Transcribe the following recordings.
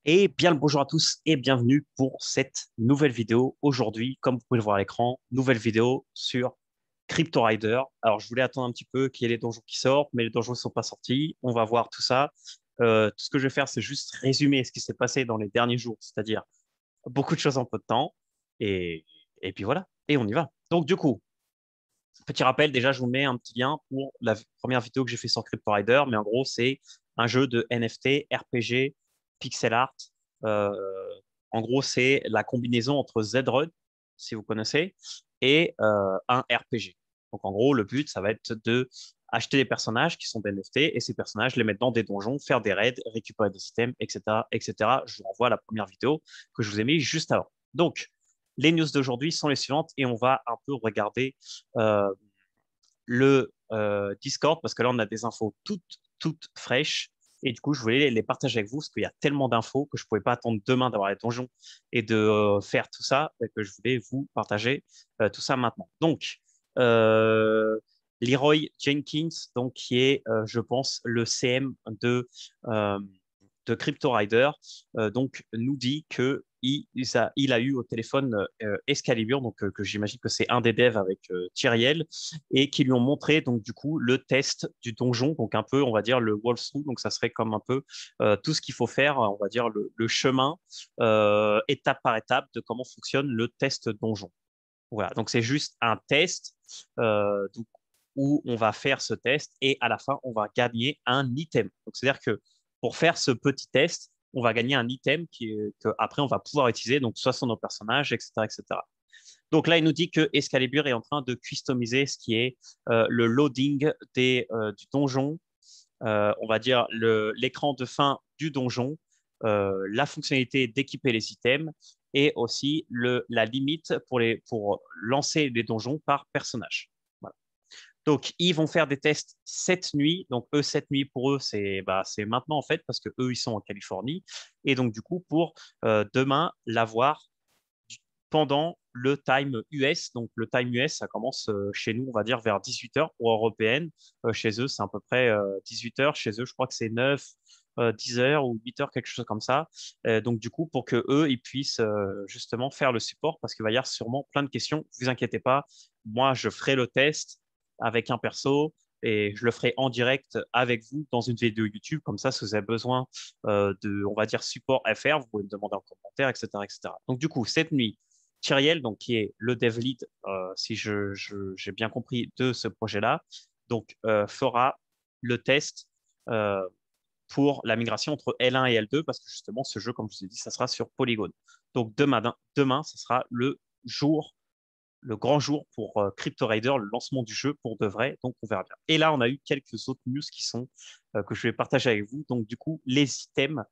Et bien le bonjour à tous et bienvenue pour cette nouvelle vidéo. Aujourd'hui, comme vous pouvez le voir à l'écran, nouvelle vidéo sur Crypto Rider. Alors, je voulais attendre un petit peu qu'il y ait les donjons qui sortent, mais les donjons ne sont pas sortis. On va voir tout ça. Tout ce que je vais faire, c'est juste résumer ce qui s'est passé dans les derniers jours, c'est-à-dire beaucoup de choses en peu de temps. Et, et puis voilà, et on y va. Donc, du coup, petit rappel, déjà, je vous mets un petit lien pour la première vidéo que j'ai fait sur Crypto Rider, mais en gros, c'est un jeu de NFT, RPG, pixel art. Euh, En gros, c'est la combinaison entre Z-Run, si vous connaissez, et un RPG. Donc, en gros, le but, ça va être de acheter des personnages qui sont des NFT et ces personnages, les mettre dans des donjons, faire des raids, récupérer des items, etc., etc. Je vous renvoie à la première vidéo que je vous ai mis juste avant. Donc, les news d'aujourd'hui sont les suivantes et on va un peu regarder euh, le Discord parce que là, on a des infos toutes fraîches. Et du coup, je voulais les partager avec vous parce qu'il y a tellement d'infos que je ne pouvais pas attendre demain d'avoir les donjons et de faire tout ça et que je voulais vous partager tout ça maintenant. Donc, euh, Leroy Jenkins, donc, qui est, je pense, le CM euh, de Crypto Rider, donc, nous dit que il a eu au téléphone Excalibur, donc que j'imagine que c'est un des devs avec Tyriel, et qui lui ont montré donc du coup le test du donjon, donc un peu on va dire le walkthrough, donc ça serait comme un peu tout ce qu'il faut faire, on va dire le chemin étape par étape de comment fonctionne le test donjon. Voilà, donc c'est juste un test donc, où on va faire ce test et à la fin on va gagner un item. Donc c'est-à-dire que pour faire ce petit test, on va gagner un item que après on va pouvoir utiliser, donc soit sur nos personnages, etc., etc. Donc là, il nous dit que Excalibur est en train de customiser ce qui est le loading du donjon, on va dire l'écran de fin du donjon, la fonctionnalité d'équiper les items et aussi la limite pour lancer les donjons par personnage. Voilà. Donc, ils vont faire des tests cette nuit. Donc, eux, cette nuit, pour eux, c'est maintenant, en fait, parce que eux, ils sont en Californie. Et donc, du coup, pour demain, l'avoir pendant le time US. Donc, le time US, ça commence chez nous, on va dire, vers 18 heures pour européenne. Chez eux, c'est à peu près 18 heures. Chez eux, je crois que c'est 9, 10 heures ou 8 heures, quelque chose comme ça. Donc, du coup, pour que eux, ils puissent justement faire le support, parce qu'il va y avoir sûrement plein de questions. Ne vous inquiétez pas, moi, je ferai le test avec un perso et je le ferai en direct avec vous dans une vidéo YouTube. Comme ça, si vous avez besoin on va dire, support FR, vous pouvez me demander en commentaire, etc., etc. Donc, du coup, cette nuit, Thiriel, donc, qui est le dev lead, si j'ai bien compris, de ce projet-là, donc, fera le test euh, pour la migration entre L1 et L2, parce que justement, ce jeu, comme je vous ai dit, ça sera sur Polygon. Donc, demain, ce sera le grand jour pour Crypto Raider, le lancement du jeu pour de vrai. Donc, on verra bien. Et là, on a eu quelques autres news que je vais partager avec vous. Donc, du coup, les items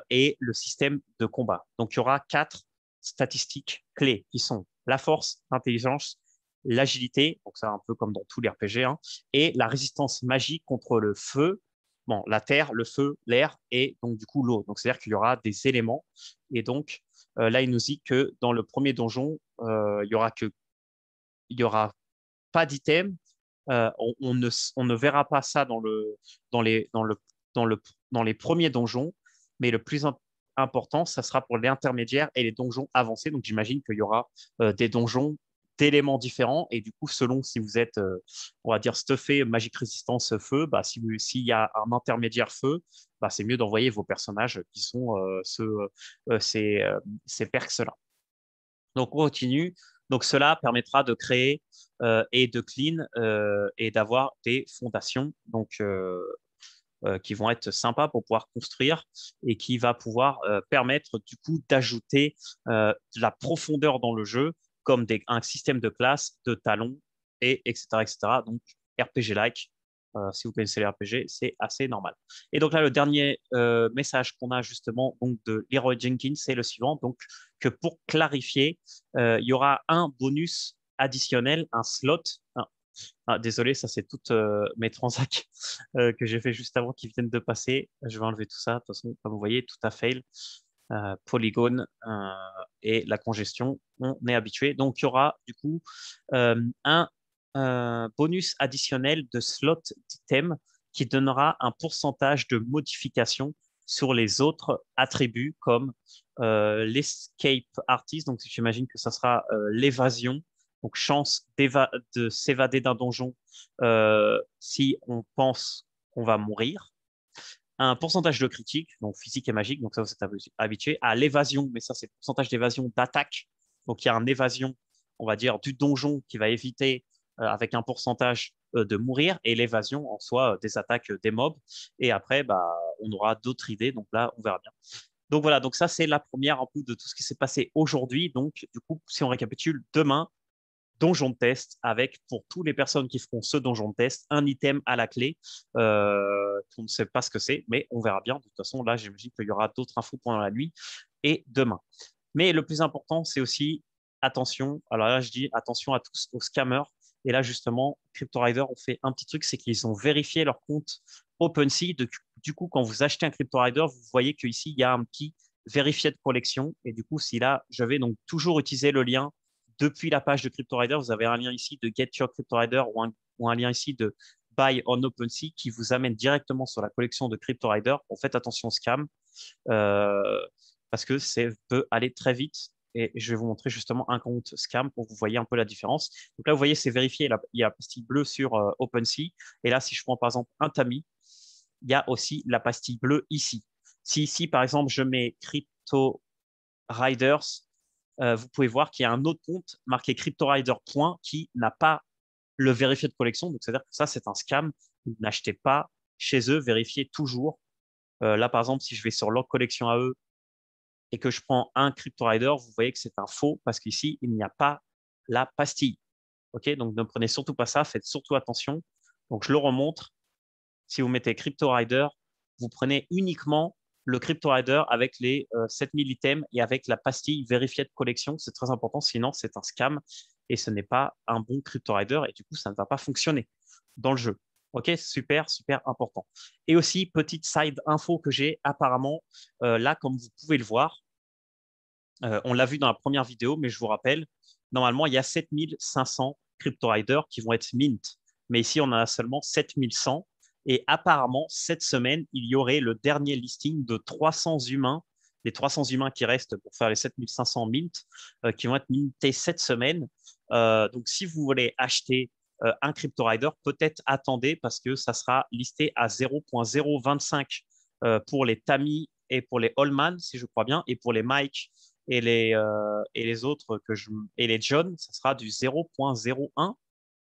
et le système de combat. Donc, il y aura 4 statistiques clés qui sont la force, l'intelligence, l'agilité, donc ça un peu comme dans tous les RPG, hein, et la résistance magique contre le feu, bon, la terre, le feu, l'air et donc du coup l'eau. Donc, c'est-à-dire qu'il y aura des éléments. Et donc, là, il nous dit que dans le premier donjon, il y aura pas d'item. On ne verra pas ça dans les, dans le, dans le, dans les premiers donjons, mais le plus important, ça sera pour les intermédiaires et les donjons avancés. Donc, j'imagine qu'il y aura des donjons d'éléments différents et du coup, selon si vous êtes, on va dire, stuffé magique résistance feu, bah, s'il y a un intermédiaire feu, bah, c'est mieux d'envoyer vos personnages qui sont ces perks-là. Donc, on continue. Donc, cela permettra de créer et de clean et d'avoir des fondations qui vont être sympas pour pouvoir construire et qui va pouvoir permettre du coup d'ajouter de la profondeur dans le jeu comme un système de classe, de talons et etc. etc. Donc, RPG-like, si vous connaissez les RPG, c'est assez normal. Et donc là, le dernier message qu'on a justement donc, de Leroy Jenkins, c'est le suivant. Donc, que pour clarifier, il y aura un bonus additionnel, un slot. Désolé, ça c'est toutes mes transacts que j'ai fait juste avant qui viennent de passer. Je vais enlever tout ça. De toute façon, comme vous voyez, tout a fail. Polygone et la congestion, on est habitué. Donc, il y aura du coup un bonus additionnel de slot d'item qui donnera un pourcentage de modification sur les autres attributs comme l'escape artist. Donc, j'imagine que ça sera l'évasion. Donc, chance de s'évader d'un donjon si on pense qu'on va mourir. Un pourcentage de critique, donc physique et magique, donc ça vous êtes habitué. À l'évasion, mais ça c'est le pourcentage d'évasion d'attaque. Donc il y a une évasion, on va dire, du donjon qui va éviter avec un pourcentage de mourir et l'évasion en soi des attaques des mobs. Et après, bah, on aura d'autres idées, donc là on verra bien. Donc voilà, donc ça c'est la première un peu de tout ce qui s'est passé aujourd'hui. Donc du coup, si on récapitule, demain, donjon de test avec, pour toutes les personnes qui feront ce donjon de test, un item à la clé. On ne sait pas ce que c'est, mais on verra bien. De toute façon, là, j'imagine qu'il y aura d'autres infos pendant la nuit et demain. Mais le plus important, c'est aussi attention. Alors là, je dis attention à tous aux scammers. Et là, justement, CryptoRider ont fait un petit truc, c'est qu'ils ont vérifié leur compte OpenSea. Du coup, quand vous achetez un CryptoRider, vous voyez qu'ici, il y a un petit vérifié de collection. Et du coup, si là, je vais donc toujours utiliser le lien depuis la page de CryptoRider, vous avez un lien ici de Get Your CryptoRider ou un lien ici de Buy on OpenSea qui vous amène directement sur la collection de CryptoRider. Bon, faites attention au scam euh, parce que ça peut aller très vite. Et je vais vous montrer justement un compte scam pour que vous voyez un peu la différence. Donc là, vous voyez, c'est vérifié. Là, il y a la pastille bleue sur OpenSea. Et là, si je prends par exemple un tamis, il y a aussi la pastille bleue ici. Si ici, par exemple, je mets Crypto Riders, vous pouvez voir qu'il y a un autre compte marqué CryptoRider Point qui n'a pas le vérifié de collection. Donc, c'est-à-dire que ça, c'est un scam. N'achetez pas chez eux, vérifiez toujours. Là, par exemple, si je vais sur leur collection à eux et que je prends un CryptoRider, vous voyez que c'est un faux parce qu'ici, il n'y a pas la pastille. OK? Donc, ne prenez surtout pas ça. Faites surtout attention. Donc, je le remontre. Si vous mettez CryptoRider, vous prenez uniquement le CryptoRider avec les 7000 items et avec la pastille vérifiée de collection. C'est très important, sinon c'est un scam et ce n'est pas un bon CryptoRider et du coup, ça ne va pas fonctionner dans le jeu. OK, super, super important. Et aussi, petite side info que j'ai apparemment, là, comme vous pouvez le voir, on l'a vu dans la première vidéo, mais je vous rappelle, normalement, il y a 7500 CryptoRider qui vont être mint. Mais ici, on en a seulement 7100. Et apparemment, cette semaine, il y aurait le dernier listing de 300 humains, les 300 humains qui restent pour faire les 7500 mint, qui vont être mintés cette semaine. Donc, si vous voulez acheter un CryptoRider, peut-être attendez parce que ça sera listé à 0.025 pour les Tami et pour les Allman, si je crois bien, et pour les Mike et les autres et les John, ça sera du 0.01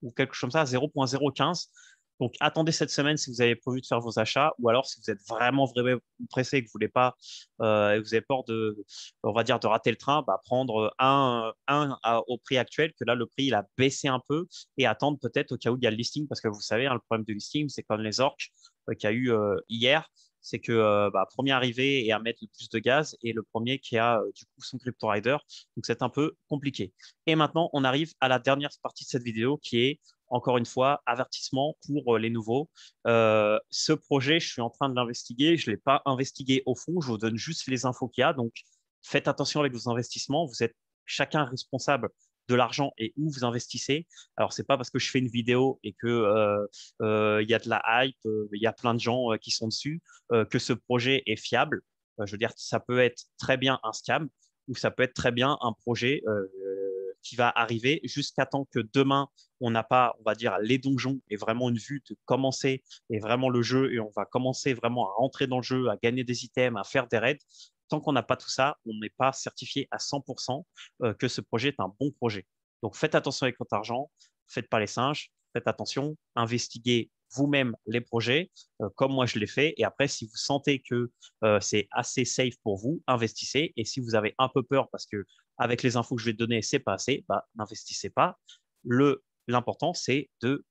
ou quelque chose comme ça, 0.015. Donc, attendez cette semaine si vous avez prévu de faire vos achats, ou alors si vous êtes vraiment, vraiment pressé et que vous voulez pas, vous avez peur de, on va dire, de rater le train, bah, prendre au prix actuel, que là, le prix, il a baissé un peu, et attendre peut-être au cas où il y a le listing, parce que vous savez, hein, le problème de listing, c'est comme les orques qu'il y a eu hier, c'est que bah, premier arrivé et à mettre le plus de gaz, et le premier qui a du coup son crypto rider. Donc, c'est un peu compliqué. Et maintenant, on arrive à la dernière partie de cette vidéo qui est, encore une fois, avertissement pour les nouveaux. Ce projet, je suis en train de l'investiguer. Je ne l'ai pas investigué au fond. Je vous donne juste les infos qu'il y a. Donc, faites attention avec vos investissements. Vous êtes chacun responsable de l'argent et où vous investissez. Alors, c'est pas parce que je fais une vidéo et que il y a de la hype, il y a plein de gens qui sont dessus, que ce projet est fiable. Je veux dire, ça peut être très bien un scam ou ça peut être très bien un projet qui va arriver jusqu'à temps que demain, on n'a pas, on va dire, les donjons et vraiment une vue de commencer et vraiment le jeu et on va commencer vraiment à rentrer dans le jeu, à gagner des items, à faire des raids. Tant qu'on n'a pas tout ça, on n'est pas certifié à 100% que ce projet est un bon projet. Donc faites attention avec votre argent, faites pas les singes, faites attention, investiguez vous-même les projets, comme moi je l'ai fait. Et après, si vous sentez que c'est assez safe pour vous, investissez. Et si vous avez un peu peur parce que avec les infos que je vais te donner, c'est pas assez, bah, n'investissez pas. L'important, c'est de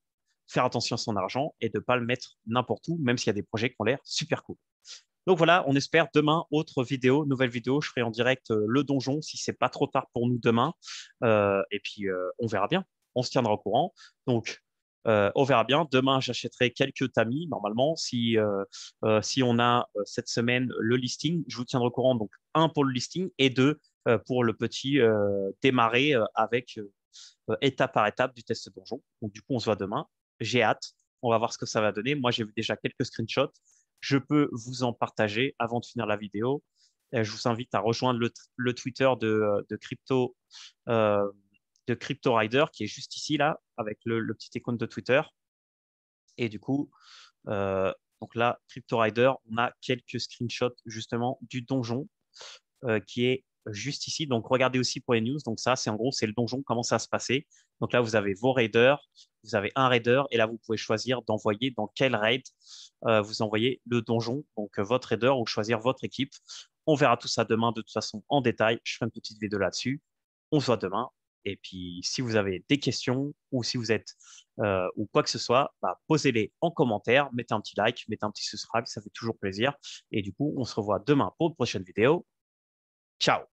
faire attention à son argent et de ne pas le mettre n'importe où, même s'il y a des projets qui ont l'air super cool. Donc voilà, on espère demain, autre vidéo, nouvelle vidéo. Je ferai en direct le donjon si c'est pas trop tard pour nous demain. Et puis, on verra bien. On se tiendra au courant. Donc, on verra bien. Demain, j'achèterai quelques tamis. Normalement, si on a cette semaine le listing, je vous tiendrai au courant. Donc, un pour le listing et deux pour le petit démarrer avec étape par étape du test donjon. Donc, du coup, on se voit demain. J'ai hâte. On va voir ce que ça va donner. Moi, j'ai vu déjà quelques screenshots. je peux vous en partager avant de finir la vidéo. Je vous invite à rejoindre le Twitter euh, de Crypto Rider qui est juste ici, là, avec le petit icône de Twitter. Et du coup, euh, donc là, Crypto Rider, on a quelques screenshots justement du donjon qui est juste ici. Donc, regardez aussi pour les news. Donc, ça, c'est en gros, c'est le donjon, comment ça va se passer. Donc là, vous avez vos raiders, vous avez un raider, et là, vous pouvez choisir d'envoyer dans quel raid vous envoyez le donjon, donc votre raider, ou choisir votre équipe. On verra tout ça demain, de toute façon, en détail. Je ferai une petite vidéo là-dessus. On se voit demain. Et puis, si vous avez des questions ou si vous êtes ou quoi que ce soit, bah, posez-les en commentaire, mettez un petit like, mettez un petit subscribe, ça fait toujours plaisir. Et du coup, on se revoit demain pour une prochaine vidéo. Ciao!